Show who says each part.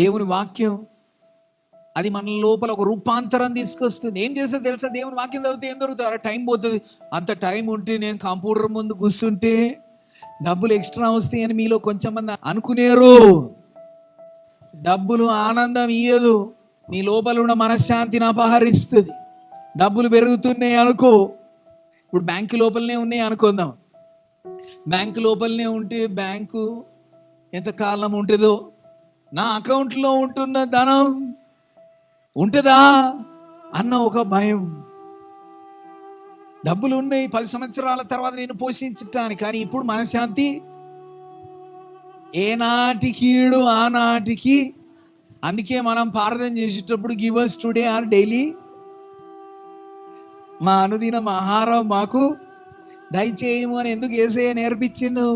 Speaker 1: దేవుని వాక్యం అది మన లోపల ఒక రూపాంతరం తీసుకొస్తుంది. ఏం చేస్తుంది తెలుసా? దేవుని వాక్యం చదివితే ఏం దొరుకుతుంది? అరే టైం పోతుంది. అంత టైం ఉంటే నేను కంప్యూటర్ ముందు కూర్చుంటే డబ్బులు ఎక్స్ట్రా వస్తాయి అని మీలో కొంచెం మంది అనుకునేరు. డబ్బులు ఆనందం ఇయ్యదు, నీ లోపల ఉన్న మనశ్శాంతిని అపహరిస్తుంది. డబ్బులు పెరుగుతున్నాయి అనుకో, ఇప్పుడు బ్యాంకు లోపలనే ఉన్నాయి అనుకుందాం. బ్యాంకు లోపలనే ఉంటే బ్యాంకు ఎంతకాలం ఉంటుందో, నా అకౌంట్లో ఉంటున్న ధనం ఉంటుందా అన్న ఒక భయం. డబ్బులు ఉన్నాయి 10 సంవత్సరాల తర్వాత నేను పోషించటానికి, కానీ ఇప్పుడు మనశ్శాంతి ఏనాటికీడు ఆనాటికి. అందుకే మనం ప్రార్థన చేసేటప్పుడు give us today our daily, మా అనుదినం ఆహారం మాకు దయచేయము అని ఎందుకు యేసయ్య నేర్పించిండు?